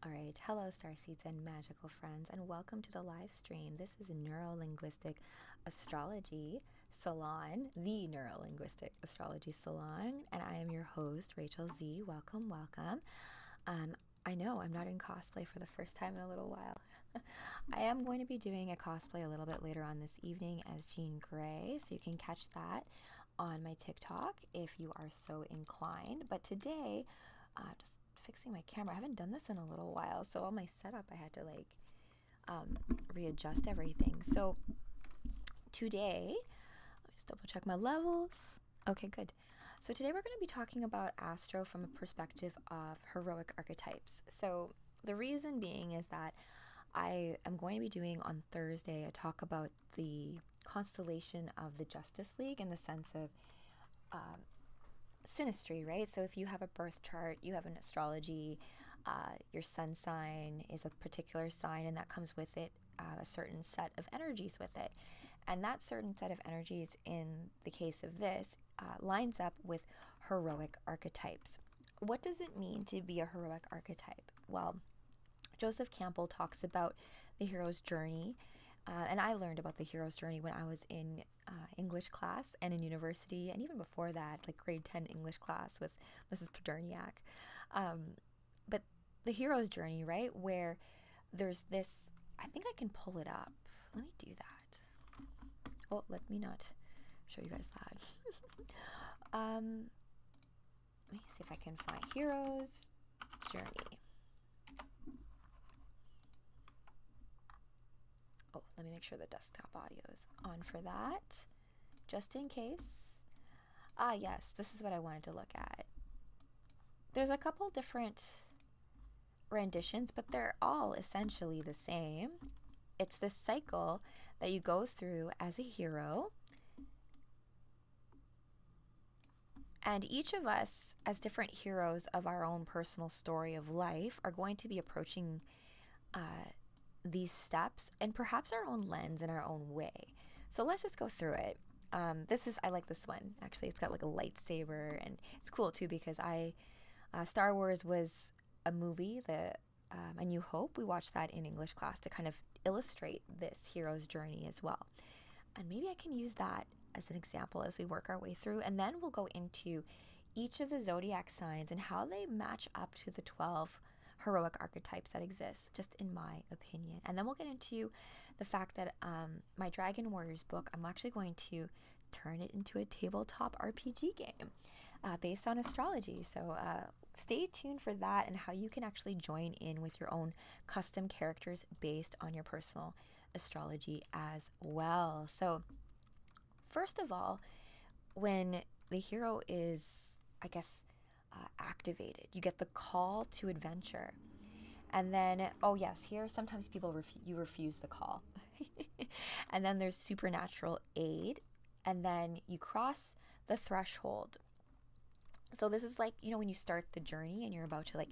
All right, hello starseeds and magical friends, and welcome to the live stream. This is Neurolinguistic Astrology Salon, the Neurolinguistic Astrology Salon, and I am your host, Rachel Z. Welcome, welcome. I know I'm not in cosplay for the first time in a little while. I am going to be doing a cosplay a little bit later on this evening as Jean Grey, so you can catch that on my TikTok if you are so inclined. But today, just fixing my camera. I haven't done this in a little while, so all my setup I had to readjust everything. So today, let me just double check my levels. Okay, good. So today we're going to be talking about astro from a perspective of heroic archetypes. So the reason being is that I am going to be doing on Thursday a talk about the constellation of the Justice League in the sense of synastry, right? So if you have a birth chart, you have an astrology, your sun sign is a particular sign, and that comes with it a certain set of energies with it. And that certain set of energies, in the case of this, lines up with heroic archetypes. What does it mean to be a heroic archetype? Well, Joseph Campbell talks about the hero's journey, and I learned about the hero's journey when I was in English class and in university, and even before that, like grade 10 English class with Mrs. Paderniak. But the hero's journey, right, where there's this, I think I can pull it up. Let me do that. Oh, let me not show you guys that. Let me see if I can find hero's journey. Oh, let me make sure the desktop audio is on for that, just in case. Yes, this is what I wanted to look at. There's a couple different renditions, but they're all essentially the same. It's this cycle that you go through as a hero. And each of us, as different heroes of our own personal story of life, are going to be approaching these steps and perhaps our own lens and our own way. So let's just go through it. I like this one. Actually, it's got like a lightsaber, and it's cool too because Star Wars was a movie, A New Hope. We watched that in English class to kind of illustrate this hero's journey as well. And maybe I can use that as an example as we work our way through. And then we'll go into each of the zodiac signs and how they match up to the 12 heroic archetypes that exist, just in my opinion. And then we'll get into the fact that my Dragon Warriors book, I'm actually going to turn it into a tabletop RPG game based on astrology. So stay tuned for that and how you can actually join in with your own custom characters based on your personal astrology as well. So first of all, when the hero is, I guess, activated, you get the call to adventure. And then, oh yes, here sometimes people refuse the call. And then there's supernatural aid, and then you cross the threshold. So this is like, when you start the journey and you're about to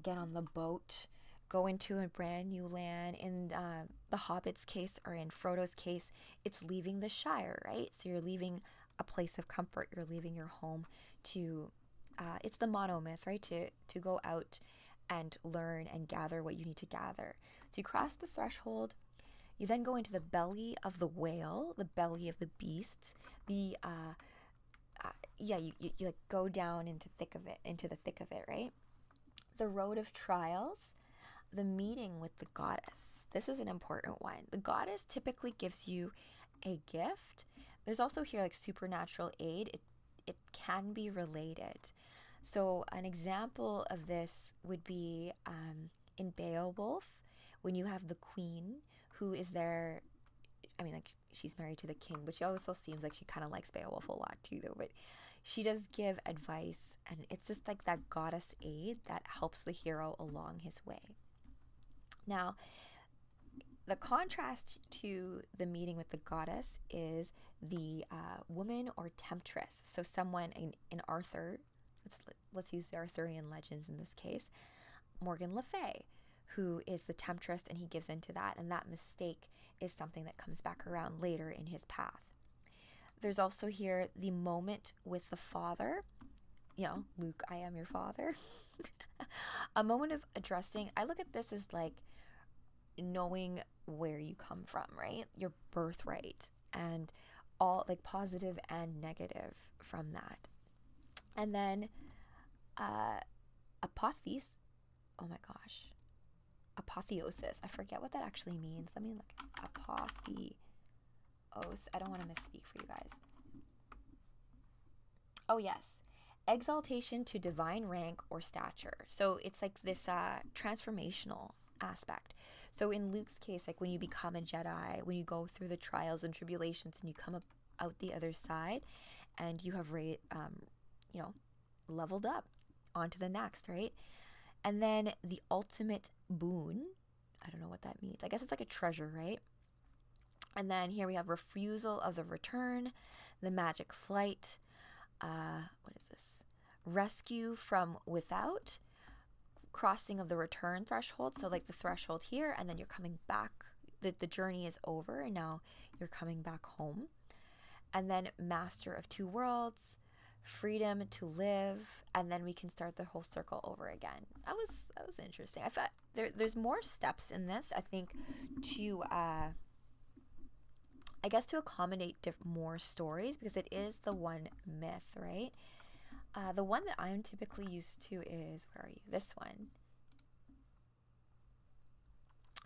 get on the boat, go into a brand new land. In the Hobbit's case, or in Frodo's case, it's leaving the Shire, right? So you're leaving a place of comfort. You're leaving your home to, it's the monomyth, right? To go out and learn and gather what you need to gather. So you cross the threshold. You then go into the belly of the whale, the belly of the beast. You like go down into the thick of it, right? The road of trials, the meeting with the goddess. This is an important one. The goddess typically gives you a gift. There's also here like supernatural aid. It can be related. So an example of this would be in Beowulf, when you have the queen who is there. I mean, like, she's married to the king, but she also seems like she kind of likes Beowulf a lot too, though. But she does give advice, and it's just like that goddess aid that helps the hero along his way. Now, the contrast to the meeting with the goddess is the woman or temptress. So someone in Arthur, let's use the Arthurian legends in this case, Morgan Le Fay, who is the temptress, and he gives into that, and that mistake is something that comes back around later in his path. There's also here the moment with the father. Luke, I am your father. A moment of addressing, I look at this as like knowing where you come from, right? Your birthright, and all like positive and negative from that. And then apothes, oh my gosh, apotheosis. I forget what that actually means. Let me look. Apotheos. I don't want to misspeak for you guys. Oh, yes. Exaltation to divine rank or stature. So it's like this transformational aspect. So in Luke's case, like when you become a Jedi, when you go through the trials and tribulations and you come up out the other side, and you have leveled up onto the next, right? And then the ultimate boon. I don't know what that means. I guess it's like a treasure, right? And then here we have refusal of the return, the magic flight. What is this? Rescue from without, crossing of the return threshold. So like the threshold here, and then you're coming back. The journey is over, and now you're coming back home. And then master of two worlds, freedom to live, and then we can start the whole circle over again. That was interesting. I thought there's more steps in this, I think, to I guess to accommodate more stories, because it is the one myth, right? The one that I'm typically used to is, where are you? This one,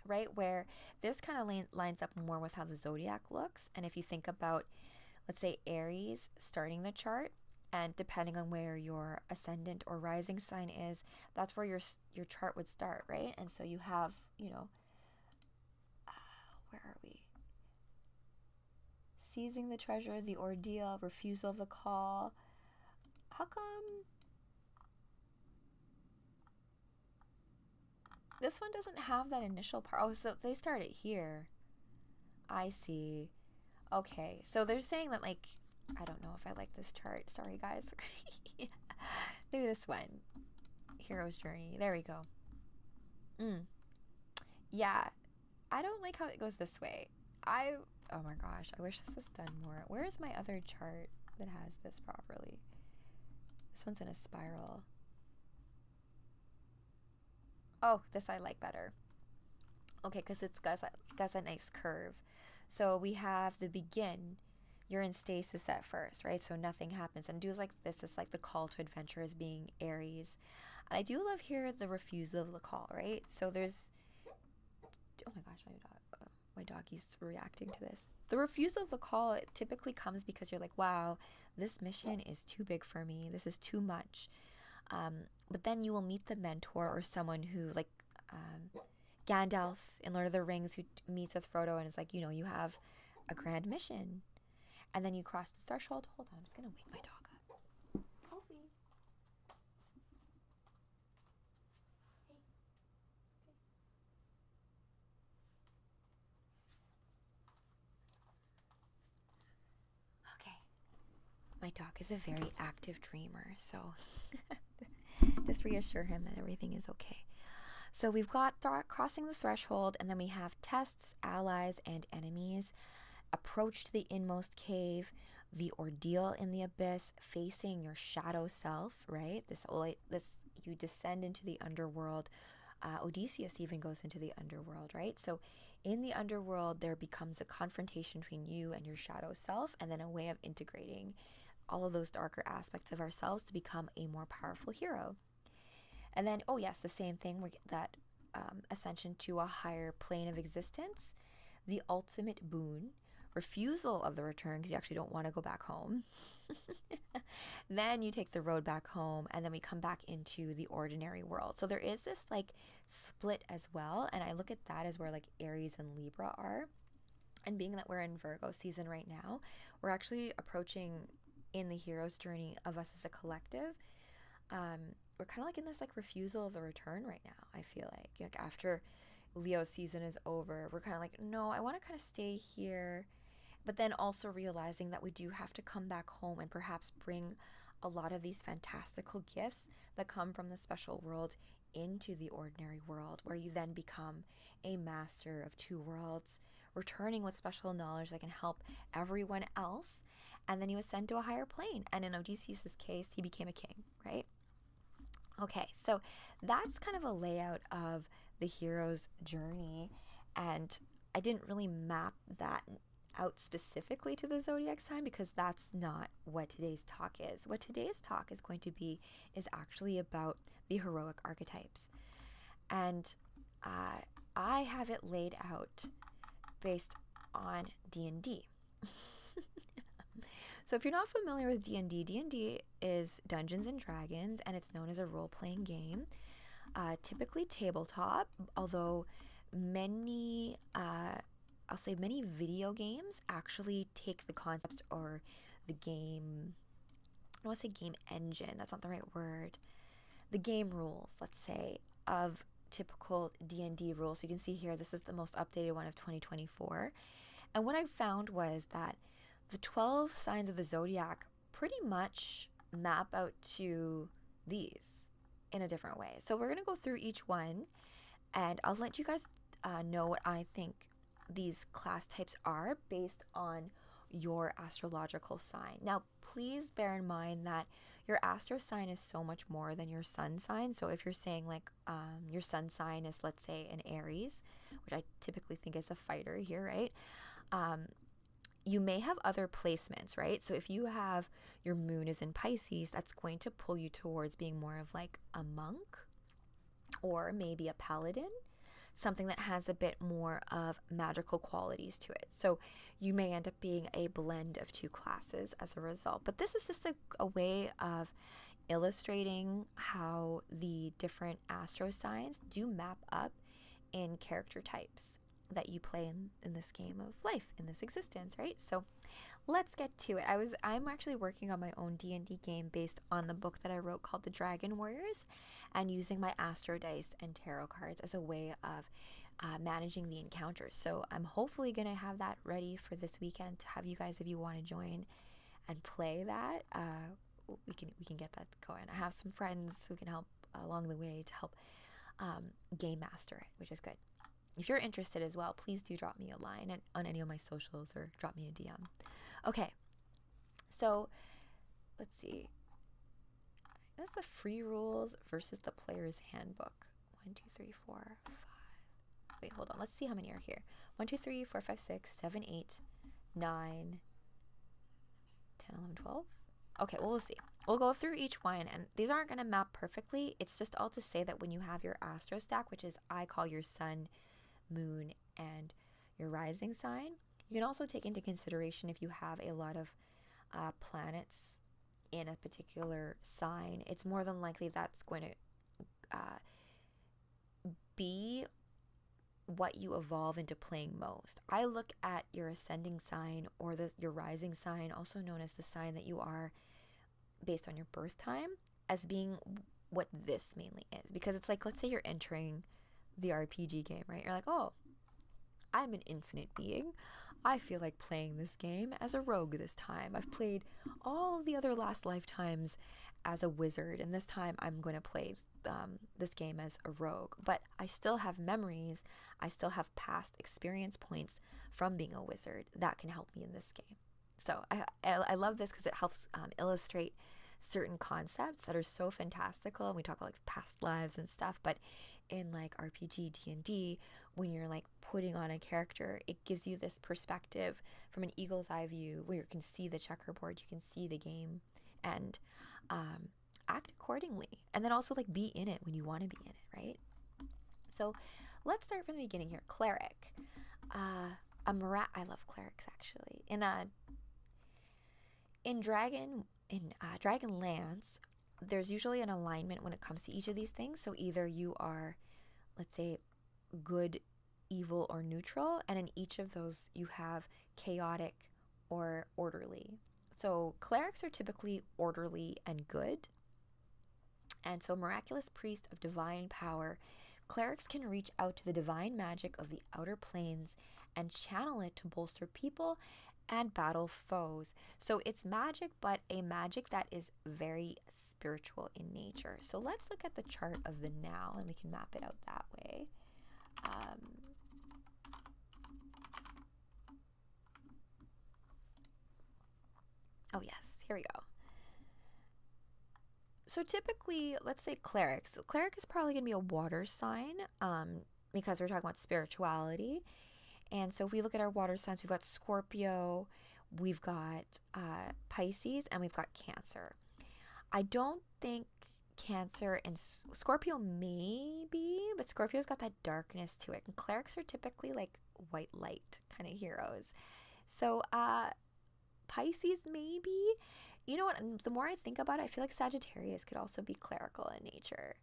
right? Where this kind of lines up more with how the zodiac looks. And if you think about, let's say, Aries starting the chart, and depending on where your ascendant or rising sign is, that's where your chart would start, right? And so you have, where are we? Seizing the treasure, the ordeal, refusal of the call. How come this one doesn't have that initial part? Oh, so they started here. I see. Okay, so they're saying that, like, I don't know if I like this chart. Sorry, guys. Maybe this one. Hero's Journey. There we go. Yeah, I don't like how it goes this way. Oh my gosh, I wish this was done more. Where is my other chart that has this properly? This one's in a spiral. Oh, this I like better. Okay, because it's got a nice curve. So we have the begin. You're in stasis at first, right? So nothing happens. And do like this is like the call to adventure as being Aries. And I do love here the refusal of the call, right? So there's, oh my gosh, my doggy's reacting to this. The refusal of the call, it typically comes because you're like, wow, this mission is too big for me. This is too much. But then you will meet the mentor or someone who, like Gandalf in Lord of the Rings, who meets with Frodo and is like, you have a grand mission. And then you cross the threshold. Hold on, I'm just going to wake my dog up. Kofi. Hey. Okay. My dog is a very active dreamer, so just reassure him that everything is okay. So we've got crossing the threshold, and then we have tests, allies, and enemies. Approach to the inmost cave, the ordeal in the abyss, facing your shadow self, right? This you descend into the underworld. Odysseus even goes into the underworld, right? So in the underworld, there becomes a confrontation between you and your shadow self, and then a way of integrating all of those darker aspects of ourselves to become a more powerful hero. And then, oh yes, the same thing, we get that ascension to a higher plane of existence, the ultimate boon, refusal of the return because you actually don't want to go back home. Then you take the road back home, and then we come back into the ordinary world. So there is this like split as well, and I look at that as where like Aries and Libra are. And being that we're in Virgo season right now, we're actually approaching in the hero's journey of us as a collective. We're kind of like in this like refusal of the return right now. I feel like after Leo season is over, we're kind of like, no, I want to kind of stay here, but then also realizing that we do have to come back home and perhaps bring a lot of these fantastical gifts that come from the special world into the ordinary world, where you then become a master of two worlds, returning with special knowledge that can help everyone else, and then you ascend to a higher plane. And in Odysseus' case, he became a king, right? Okay, so that's kind of a layout of the hero's journey, and I didn't really map that out specifically to the zodiac sign because that's not what today's talk is. What today's talk is going to be is actually about the heroic archetypes, and I have it laid out based on D&D. So if you're not familiar with D&D, D&D is Dungeons and Dragons, and it's known as a role-playing game, typically tabletop, although many, I'll say many video games actually take the concepts or the game, I don't want to say game engine, that's not the right word, the game rules, let's say, of typical D&D rules. So you can see here, this is the most updated one of 2024. And what I found was that the 12 signs of the zodiac pretty much map out to these in a different way. So we're going to go through each one, and I'll let you guys know what I think these class types are based on your astrological sign. Now, please bear in mind that your astro sign is so much more than your sun sign. So if you're saying like your sun sign is, let's say, an Aries, which I typically think is a fighter here, right? You may have other placements, right? So if you have your moon is in Pisces, that's going to pull you towards being more of like a monk or maybe a paladin, something that has a bit more of magical qualities to it. So you may end up being a blend of two classes as a result. But this is just a way of illustrating how the different astro signs do map up in character types that you play in this game of life, in this existence, right? So let's get to it. I'm actually working on my own D&D game based on the book that I wrote called The Dragon Warriors, and using my astro dice and tarot cards as a way of managing the encounters. So I'm hopefully going to have that ready for this weekend to have you guys, if you want to join and play that, we can get that going. I have some friends who can help along the way to help game master it, which is good. If you're interested as well, please do drop me a line on any of my socials or drop me a DM. Okay, so let's see. That's the free rules versus the player's handbook. 1, 2, 3, 4, 5. Wait, hold on. Let's see how many are here. 1, 2, 3, 4, 5, 6, 7, 8, 9, 10, 11, 12. Okay, well, we'll see. We'll go through each one, and these aren't going to map perfectly. It's just all to say that when you have your astro stack, which is I call your sun, moon, and your rising sign, you can also take into consideration if you have a lot of planets in a particular sign. It's more than likely that's going to be what you evolve into playing most. I look at your ascending sign or your rising sign, also known as the sign that you are based on your birth time, as being what this mainly is. Because it's like, let's say you're entering the RPG game, right? You're like, oh, I'm an infinite being. I feel like playing this game as a rogue this time. I've played all the other last lifetimes as a wizard, and this time I'm going to play this game as a rogue. But I still have memories. I still have past experience points from being a wizard that can help me in this game. So I love this because it helps illustrate certain concepts that are so fantastical. And we talk about like past lives and stuff, but in like RPG, D&D, when you're like putting on a character, it gives you this perspective from an eagle's eye view where you can see the checkerboard, you can see the game, and act accordingly. And then also like be in it when you want to be in it, right? So let's start from the beginning here. Cleric. I love clerics actually. In Dragonlance, there's usually an alignment when it comes to each of these things. So either you are, let's say, good, evil, or neutral, and in each of those you have chaotic or orderly. So clerics are typically orderly and good. And so miraculous priest of divine power, clerics can reach out to the divine magic of the outer planes and channel it to bolster people and battle foes. So it's magic, but a magic that is very spiritual in nature. So let's look at the chart of the now, and we can map it out that way. Oh yes, here we go. So typically, let's say cleric. So cleric is probably going to be a water sign, because we're talking about spirituality. And so if we look at our water signs, we've got Scorpio, we've got Pisces, and we've got Cancer. I don't think Cancer and Scorpio maybe, but Scorpio's got that darkness to it. And clerics are typically like white light kind of heroes. So Pisces maybe. You know what? The more I think about it, I feel like Sagittarius could also be clerical in nature.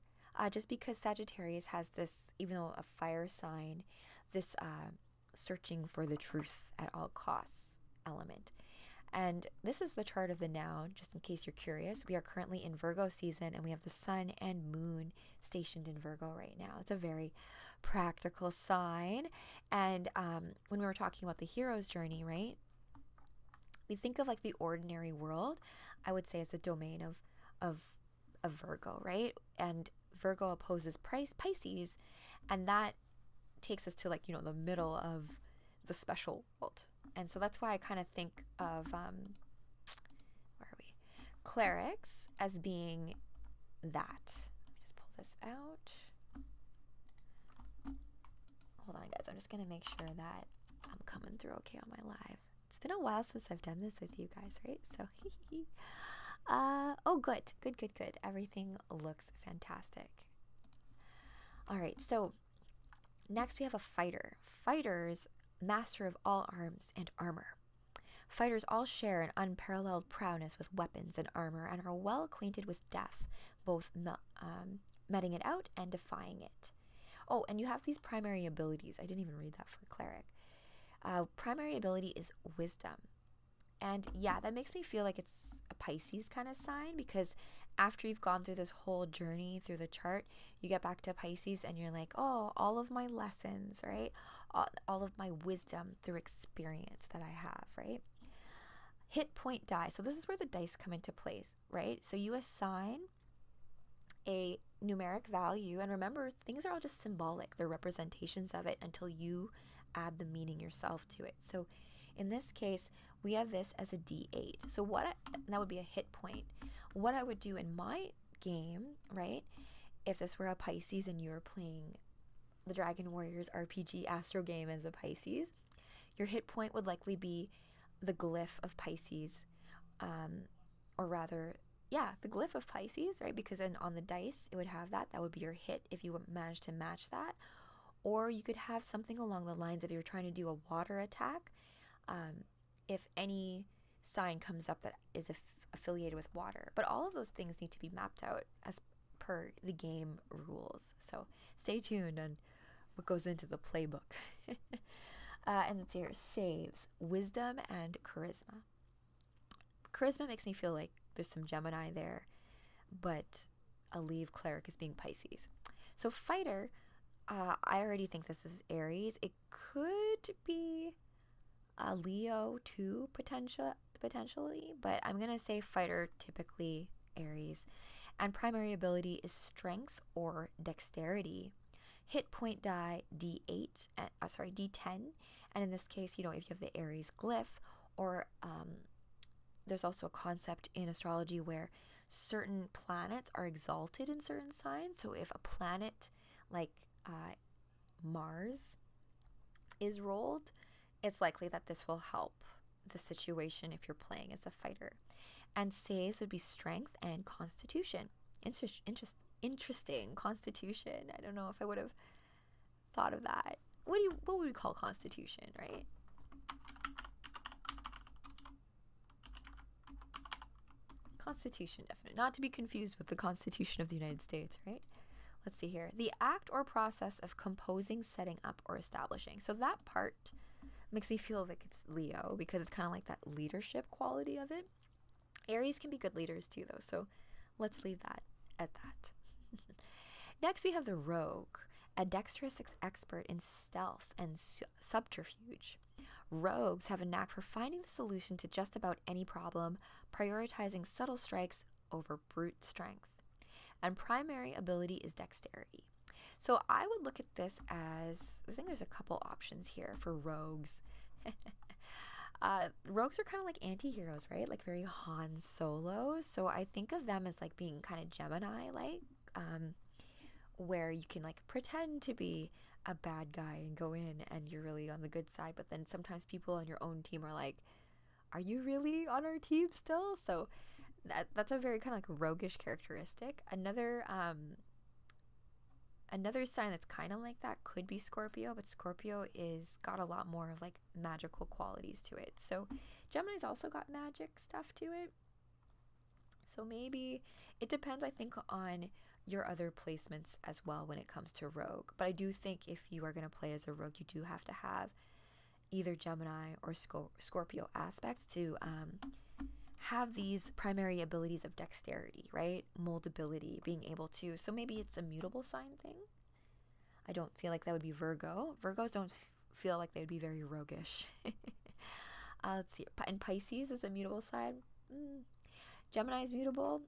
Just because Sagittarius has this, even though a fire sign, this searching for the truth at all costs element. And this is the chart of the noun, just in case you're curious. We are currently in Virgo season, and we have the sun and moon stationed in Virgo right now. It's a very practical sign. And when we were talking about the hero's journey, right? We think of like the ordinary world, I would say, as a domain of Virgo, right? And Virgo opposes Pisces, and that takes us to, like, the middle of the special world. And so that's why I kind of think of where are we? Clerics as being that. Let me just pull this out. Hold on, guys. I'm just gonna make sure that I'm coming through okay on my live. It's been a while since I've done this with you guys, right? So, oh, good. Everything looks fantastic. All right, so next we have a fighter. Fighters, master of all arms and armor. Fighters all share an unparalleled prowess with weapons and armor and are well acquainted with death, both meting it out and defying it. Oh, and you have these primary abilities. I didn't even read that for cleric. Primary ability is wisdom. And yeah, that makes me feel like it's a Pisces kind of sign, because after you've gone through this whole journey through the chart, you get back to Pisces and you're like, oh, all of my lessons, right? All of my wisdom through experience that I have, right? Hit point die. So this is where the dice come into place, right? So you assign a numeric value, and remember, things are all just symbolic. They're representations of it until you add the meaning yourself to it. So in this case, we have this as a D8. So that would be a hit point. What I would do in my game, right, if this were a Pisces and you were playing the Dragon Warriors RPG Astro game as a Pisces, your hit point would likely be the glyph of Pisces, or rather, yeah, the glyph of Pisces, right? Because then on the dice, it would have that. That would be your hit if you managed to match that. Or you could have something along the lines of, you're trying to do a water attack. If any sign comes up that is affiliated with water. But all of those things need to be mapped out as per the game rules. So stay tuned on what goes into the playbook. And let's see here, saves, wisdom and charisma. Charisma makes me feel like there's some Gemini there, but I'll leave cleric as being Pisces. So fighter, I already think this is Aries. It could be a Leo too, potentially, but I'm going to say fighter, typically Aries. And primary ability is strength or dexterity. Hit point die D8, D10. And in this case, if you have the Aries glyph, or there's also a concept in astrology where certain planets are exalted in certain signs. So if a planet like Mars is rolled, it's likely that this will help the situation if you're playing as a fighter. And saves would be strength and constitution. Interesting. Constitution. I don't know if I would have thought of that. What would we call constitution, right? Constitution, definitely. Not to be confused with the Constitution of the United States, right? Let's see here. The act or process of composing, setting up, or establishing. So that part makes me feel like it's Leo, because it's kind of like that leadership quality of it. Aries can be good leaders too, though, so let's leave that at that. Next, we have the rogue, a dexterous expert in stealth and subterfuge. Rogues have a knack for finding the solution to just about any problem, prioritizing subtle strikes over brute strength. And primary ability is dexterity. So I would look at this as, I think there's a couple options here for rogues. Rogues are kind of like anti-heroes, right? Like very Han Solo. So I think of them as like being kind of Gemini-like, where you can like pretend to be a bad guy and go in and you're really on the good side. But then sometimes people on your own team are like, are you really on our team still? So that's a very kind of like roguish characteristic. Another sign that's kind of like that could be Scorpio, but Scorpio is got a lot more of like magical qualities to it. So Gemini's also got magic stuff to it. So maybe it depends, I think, on your other placements as well when it comes to rogue. But I do think if you are going to play as a rogue, you do have to have either Gemini or Scorpio aspects to have these primary abilities of dexterity, right? Moldability, being able to. So maybe it's a mutable sign thing. I don't feel like that would be Virgo. Virgos don't feel like they would be very roguish. Let's see. And Pisces is a mutable sign. Gemini is mutable.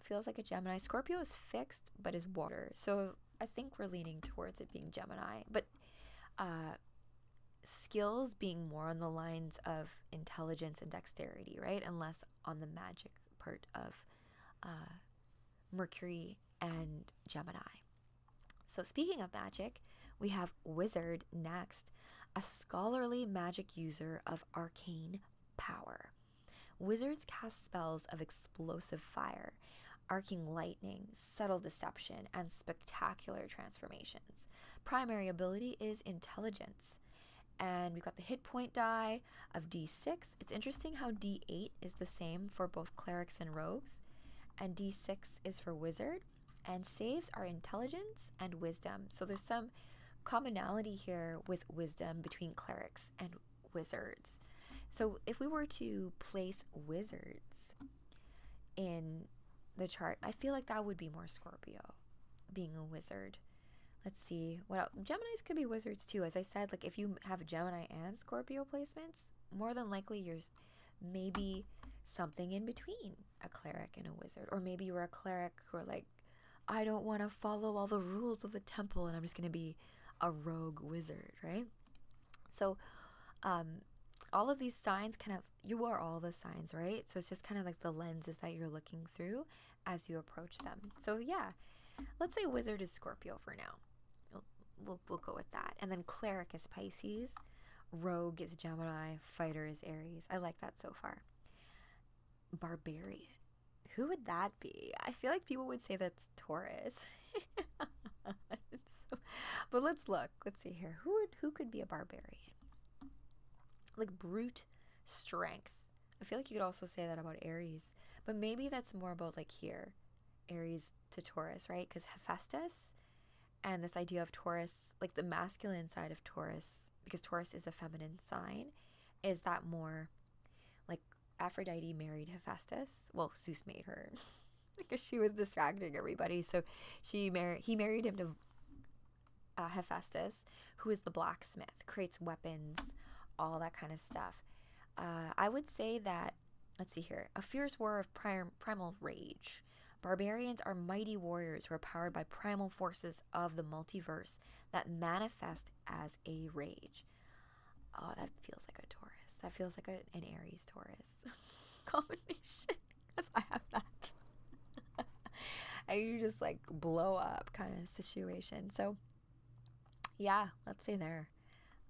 Feels like a Gemini. Scorpio is fixed, but is water. So I think we're leaning towards it being Gemini. But skills being more on the lines of intelligence and dexterity, right? And less on the magic part of Mercury and Gemini. So speaking of magic, we have Wizard next, a scholarly magic user of arcane power. Wizards cast spells of explosive fire, arcing lightning, subtle deception, and spectacular transformations. Primary ability is intelligence. And we've got the hit point die of D6. It's interesting how D8 is the same for both clerics and rogues, and D6 is for wizard, and saves are intelligence and wisdom. So there's some commonality here with wisdom between clerics and wizards. So if we were to place wizards in the chart, I feel like that would be more Scorpio, being a wizard. Let's see what else. Geminis could be wizards too. As I said, like if you have Gemini and Scorpio placements, more than likely you're maybe something in between a cleric and a wizard. Or maybe you're a cleric who are like, I don't want to follow all the rules of the temple and I'm just going to be a rogue wizard, right? So all of these signs kind of, you are all the signs, right? So it's just kind of like the lenses that you're looking through as you approach them. So yeah, let's say wizard is Scorpio for now. We'll go with that. And then cleric is Pisces, rogue is Gemini, fighter is Aries. I like that so far. Barbarian. Who would that be? I feel like people would say that's Taurus. But let's look. Let's see here. Who could be a barbarian? Like brute strength. I feel like you could also say that about Aries. But maybe that's more about like here. Aries to Taurus, right? Because Hephaestus and this idea of Taurus, like the masculine side of Taurus, because Taurus is a feminine sign, is that more like Aphrodite married Hephaestus. Well, Zeus made her because she was distracting everybody. So he married him to Hephaestus, who is the blacksmith, creates weapons, all that kind of stuff. I would say that, let's see here, a fierce war of primal rage. Barbarians are mighty warriors who are powered by primal forces of the multiverse that manifest as a rage. Oh, that feels like a Taurus. That feels like an Aries Taurus combination. Because I have that. And you just like blow up kind of situation. So yeah, let's say there.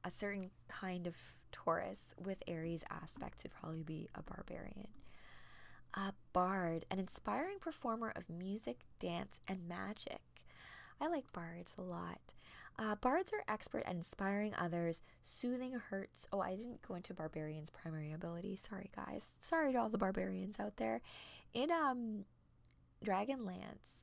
A certain kind of Taurus with Aries aspect would probably be a barbarian. A bard, an inspiring performer of music, dance, and magic. I like bards a lot. Bards are expert at inspiring others, soothing hurts. Oh, I didn't go into barbarian's primary ability. Sorry, guys. Sorry to all the barbarians out there. In Dragonlance,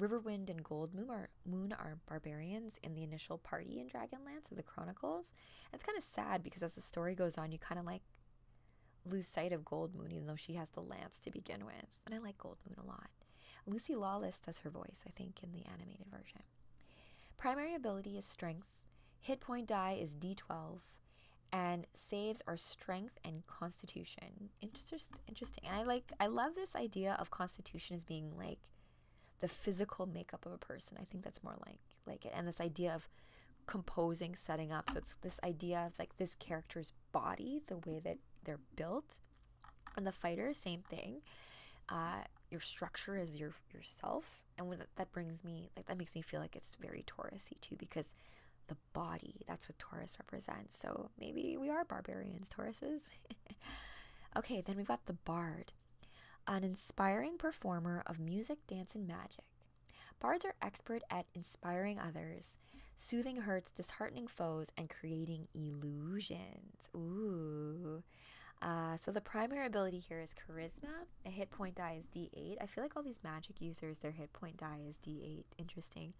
Riverwind and Gold Moon are barbarians in the initial party in Dragonlance of the Chronicles. It's kind of sad because as the story goes on, you kind of like lose sight of Gold Moon, even though she has the lance to begin with. And I like Gold Moon a lot. Lucy Lawless does her voice, I think, in the animated version. Primary ability is strength. Hit point die is D12. And saves are strength and constitution. Interesting. And I love this idea of constitution as being like the physical makeup of a person. I think that's more like it. And this idea of composing, setting up. So it's this idea of like this character's body, the way that they're built. And the fighter, same thing. Your structure is yourself. And when that brings me, like, that makes me feel like it's very Taurus-y too, because the body, that's what Taurus represents. So maybe we are barbarians, Tauruses. Okay, then we've got the bard, an inspiring performer of music, dance, and magic. Bards are expert at inspiring others, soothing hurts, disheartening foes, and creating illusions. Ooh. So the primary ability here is charisma. A hit point die is D8. I feel like all these magic users, their hit point die is D8. Interesting.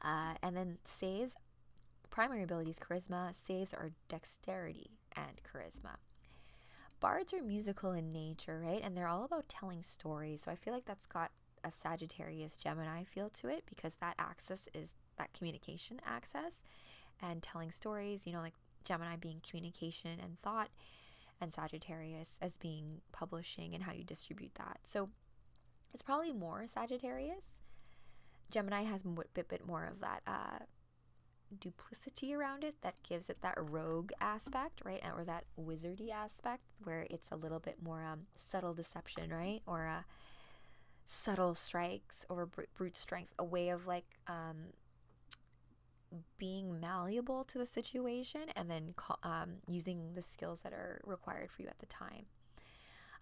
And then saves, primary ability is charisma. Saves are dexterity and charisma. Bards are musical in nature, right? And they're all about telling stories. So I feel like that's got a Sagittarius Gemini feel to it, because that axis is that communication axis and telling stories, like Gemini being communication and thought, and Sagittarius as being publishing and how you distribute that. So it's probably more Sagittarius. Gemini has a bit more of that duplicity around it that gives it that rogue aspect, right? Or that wizardy aspect where it's a little bit more subtle deception, right? Or subtle strikes over brute strength, a way of like being malleable to the situation and then using the skills that are required for you at the time.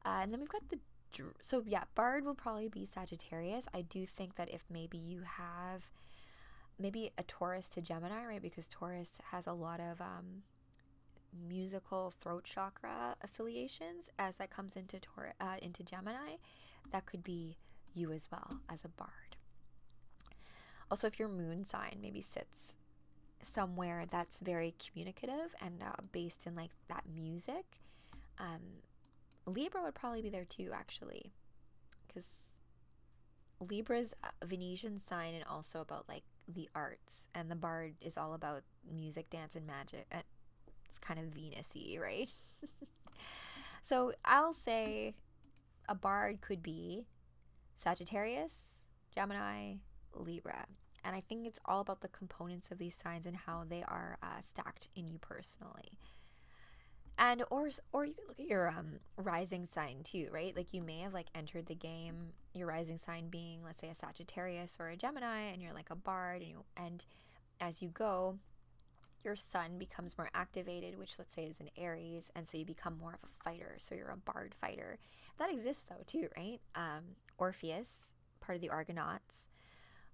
And then we've got Bard will probably be Sagittarius. I do think that if maybe you have maybe a Taurus to Gemini, right? Because Taurus has a lot of musical throat chakra affiliations as that comes into Gemini. That could be you as well as a bard. Also, if your moon sign maybe sits somewhere that's very communicative and based in like that music, Libra would probably be there too, actually, because Libra's a Venetian sign and also about like the arts, and the bard is all about music, dance, and magic. It's kind of Venus-y, right? So I'll say a bard could be Sagittarius, Gemini, Libra. And I think it's all about the components of these signs and how they are stacked in you personally. And or you could look at your rising sign too, right? Like you may have like entered the game, your rising sign being, let's say, a Sagittarius or a Gemini, and you're like a bard, and as you go, your sun becomes more activated, which let's say is an Aries, and so you become more of a fighter. So you're a bard fighter. That exists though too, right? Orpheus, part of the Argonauts,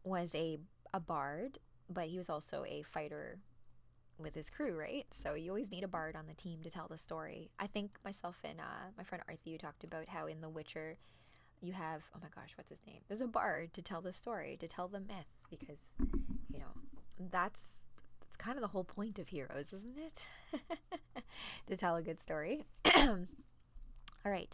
was a bard, but he was also a fighter with his crew, right? So you always need a bard on the team to tell the story. I think myself and my friend Arthur talked about how in The Witcher you have, oh my gosh, what's his name? There's a bard to tell the story, to tell the myth, because that's kind of the whole point of heroes, isn't it? To tell a good story. All right.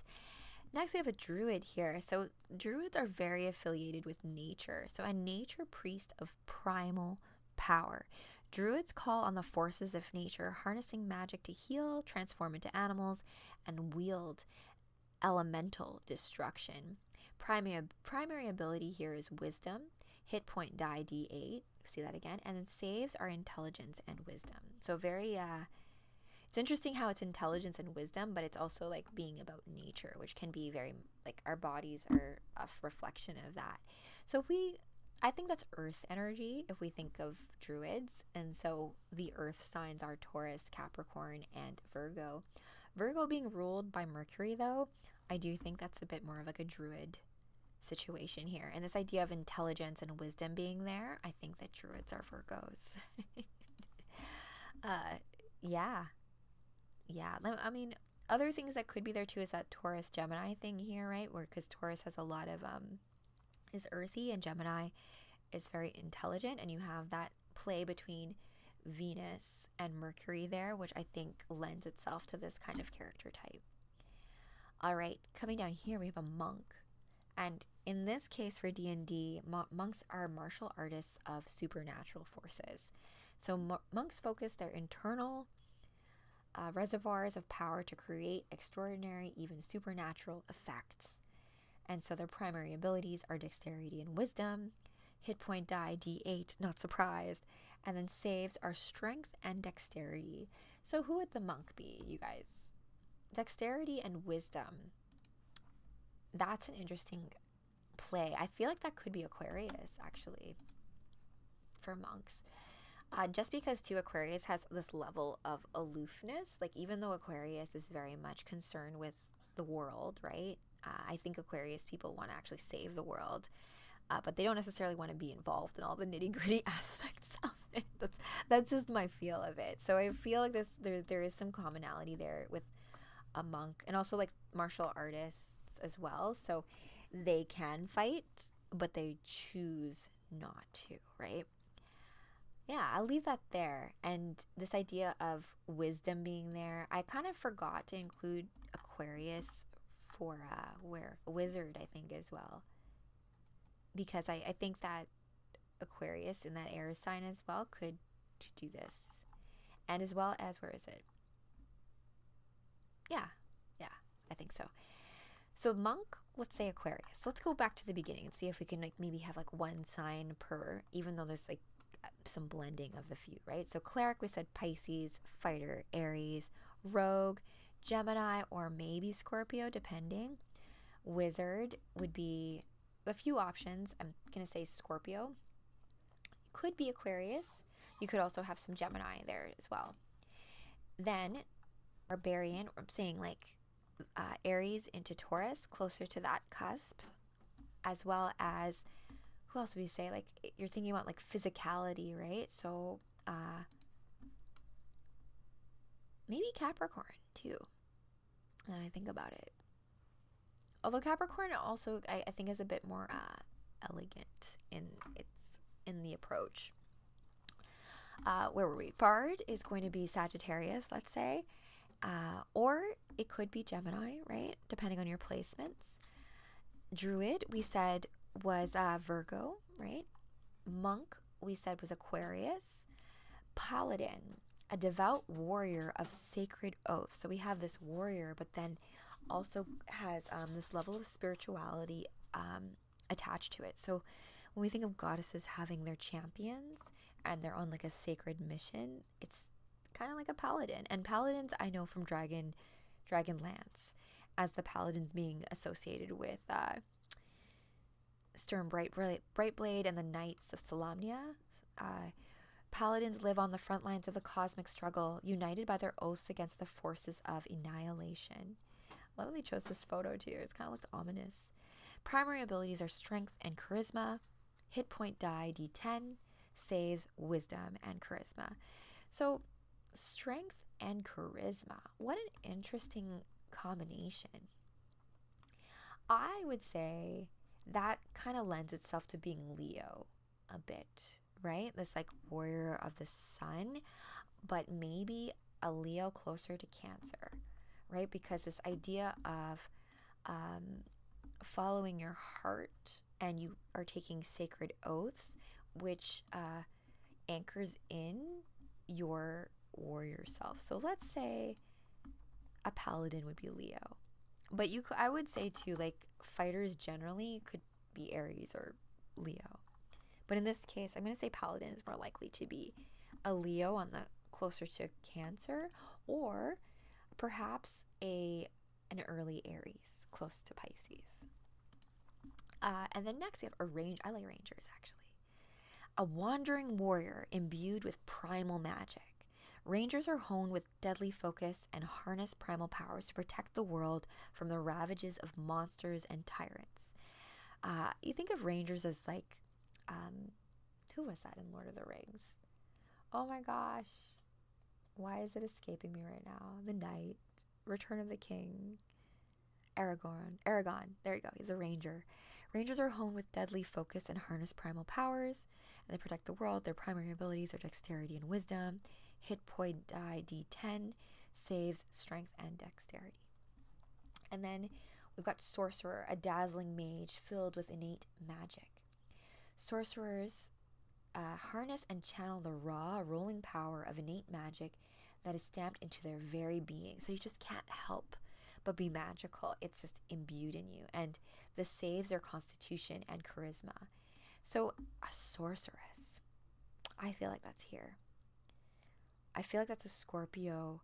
Next, we have a druid here. So druids are very affiliated with nature. So a nature priest of primal power. Druids call on the forces of nature, harnessing magic to heal, transform into animals, and wield elemental destruction. Primary ability here is wisdom. Hit point die D8. See that again. And then saves are intelligence and wisdom. So very it's interesting how it's intelligence and wisdom, but it's also like being about nature, which can be very like our bodies are a reflection of that. So I think that's earth energy if we think of druids. And so the earth signs are Taurus, Capricorn, and Virgo. Virgo being ruled by Mercury, though, I do think that's a bit more of like a druid situation here. And this idea of intelligence and wisdom being there, I think that druids are Virgos. Yeah. I mean, other things that could be there too is that Taurus Gemini thing here, right? Where because Taurus has a lot of is earthy and Gemini is very intelligent, and you have that play between Venus and Mercury there, which I think lends itself to this kind of character type. All right, coming down here we have a monk. And in this case for D&D, monks are martial artists of supernatural forces. So monks focus their internal reservoirs of power to create extraordinary, even supernatural effects. And so their primary abilities are dexterity and wisdom, hit point die D8, not surprised, And then saves are strength and dexterity. So who would the monk be, you guys? Dexterity and wisdom. That's an interesting play. I feel like that could be Aquarius, actually, for monks. Just because too, Aquarius has this level of aloofness. Like, even though Aquarius is very much concerned with the world, right? I think Aquarius people want to actually save the world. But they don't necessarily want to be involved in all the nitty-gritty aspects of it. That's just my feel of it. So I feel like there is some commonality there with a monk, and also like martial artists as well. So they can fight, but they choose not to, right? Yeah, I'll leave that there. And this idea of wisdom being there, I kind of forgot to include Aquarius for where wizard, I think, as well, because I think that Aquarius in that air sign as well could do this. And as well as, where is it? Yeah, I think so. So monk, let's say Aquarius. Let's go back to the beginning and see if we can like maybe have like one sign per, even though there's like some blending of the few, right? So cleric, we said Pisces, fighter, Aries, rogue, Gemini, or maybe Scorpio, depending. Wizard would be a few options. I'm going to say Scorpio. It could be Aquarius. You could also have some Gemini there as well. Then barbarian, I'm saying like Aries into Taurus, closer to that cusp, as well as, who else would we say? Like, you're thinking about like physicality, right? So maybe Capricorn too, when I think about it. Although Capricorn also, I think, is a bit more elegant in the approach. Where were we? Bard is going to be Sagittarius, let's say, or it could be Gemini, right? Depending on your placements. Druid, we said, was Virgo, right? Monk, we said, was Aquarius. Paladin, a devout warrior of sacred oaths. So we have this warrior, but then also has this level of spirituality attached to it. So when we think of goddesses having their champions and they're on like a sacred mission, it's kind of like a paladin. And paladins, I know from Dragonlance, as the paladins being associated with Sturm Brightblade and the Knights of Solamnia. Paladins live on the front lines of the cosmic struggle, united by their oaths against the forces of annihilation. I love that they chose this photo too. It kind of looks ominous. Primary abilities are strength and charisma. Hit point die D10, saves, wisdom, and charisma. So strength and charisma. What an interesting combination. I would say that kind of lends itself to being Leo a bit, right? This like warrior of the sun, but maybe a Leo closer to Cancer, right? Because this idea of following your heart, and you are taking sacred oaths, which anchors in your warrior self. So let's say a paladin would be Leo, but I would say too, like, fighters generally could be Aries or Leo. But in this case, I'm going to say paladin is more likely to be a Leo on the closer to Cancer, or perhaps an early Aries close to Pisces. And then next we have a range. I like rangers, actually. A wandering warrior imbued with primal magic. Rangers are honed with deadly focus and harness primal powers to protect the world from the ravages of monsters and tyrants. You think of rangers as like, who was that in Lord of the Rings? Oh my gosh. Why is it escaping me right now? The Knight, Return of the King, Aragorn. There you go. He's a ranger. Rangers are honed with deadly focus and harness primal powers, and they protect the world. Their primary abilities are dexterity and wisdom. Hit point die D10, saves, strength, and dexterity. And then we've got sorcerer, a dazzling mage filled with innate magic. Sorcerers harness and channel the raw, rolling power of innate magic that is stamped into their very being. So you just can't help but be magical. It's just imbued in you. And the saves are constitution and charisma. So a sorceress, I feel like that's here. I feel like that's a Scorpio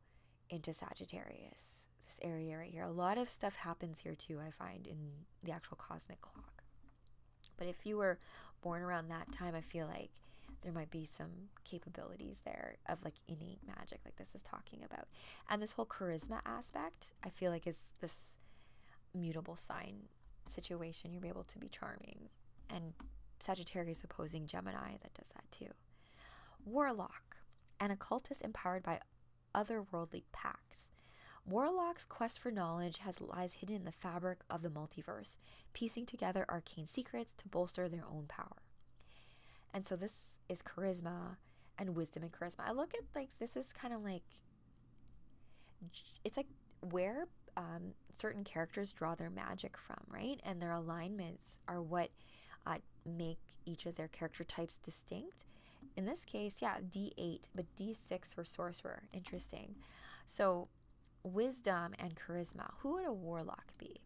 into Sagittarius, this area right here. A lot of stuff happens here too, I find, in the actual cosmic clock. But if you were born around that time, I feel like there might be some capabilities there of like innate magic, like this is talking about. And this whole charisma aspect, I feel like is this mutable sign situation. You're able to be charming. And Sagittarius opposing Gemini, that does that too. Warlock, an occultist empowered by otherworldly pacts. Warlock's quest for knowledge lies hidden in the fabric of the multiverse, piecing together arcane secrets to bolster their own power. And so this is charisma and wisdom and charisma. I look at like this is kind of like it's like where certain characters draw their magic from, right? And their alignments are what make each of their character types distinct. In this case, yeah, D8, but D6 for sorcerer. Interesting. So wisdom and charisma. Who would a warlock be?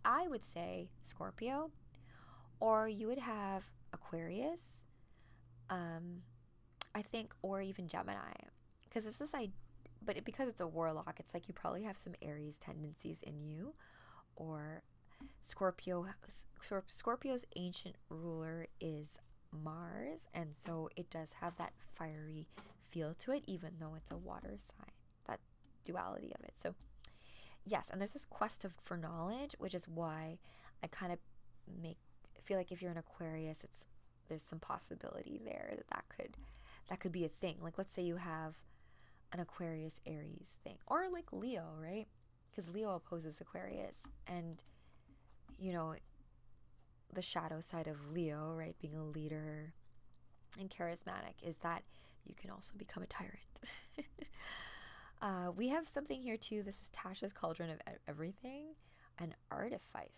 I would say Scorpio, or you would have Aquarius, I think, or even Gemini, because it's this but because it's a warlock, it's like you probably have some Aries tendencies in you, or Scorpio's ancient ruler is Mars, and so it does have that fiery feel to it, even though it's a water sign. That duality of it. So yes, and there's this quest for knowledge, which is why I kind of feel like if you're an Aquarius, there's some possibility there that could be a thing. Like let's say you have an Aquarius Aries thing, or like Leo, right? Because Leo opposes Aquarius, and you know the shadow side of Leo, right, being a leader and charismatic, is that you can also become a tyrant. We have something here too. This is Tasha's Cauldron of Everything, an artificer,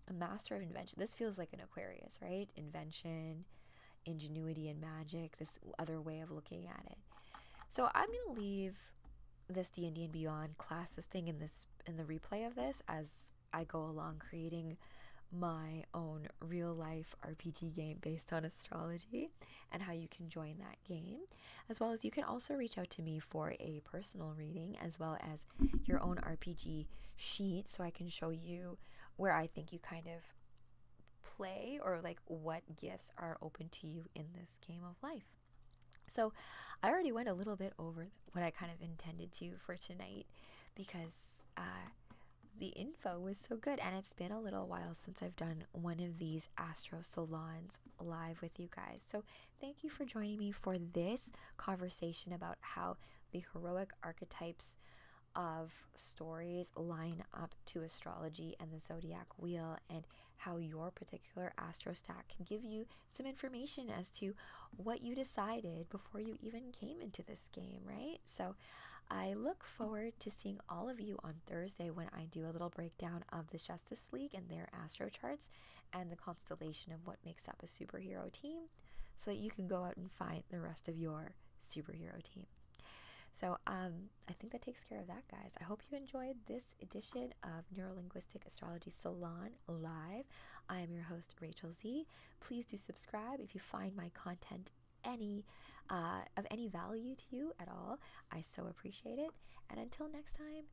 a master of invention. This feels like an Aquarius, right? Invention, ingenuity, and magic. This other way of looking at it. So I'm gonna leave this D&D and Beyond classes thing in the replay of this as I go along creating my own real life RPG game based on astrology and how you can join that game, as well as you can also reach out to me for a personal reading as well as your own RPG sheet so I can show you where I think you kind of play or like what gifts are open to you in this game of life. So I already went a little bit over what I kind of intended to for tonight because the info was so good, and it's been a little while since I've done one of these Astro Salons live with you guys. So thank you for joining me for this conversation about how the heroic archetypes of stories line up to astrology and the zodiac wheel, and how your particular astro stack can give you some information as to what you decided before you even came into this game, right? So I look forward to seeing all of you on Thursday when I do a little breakdown of the Justice League and their astro charts and the constellation of what makes up a superhero team, so that you can go out and find the rest of your superhero team. So I think that takes care of that, guys. I hope you enjoyed this edition of Neurolinguistic Astrology Salon Live. I am your host, Rachel Z. Please do subscribe if you find my content of any value to you at all. I so appreciate it. And until next time,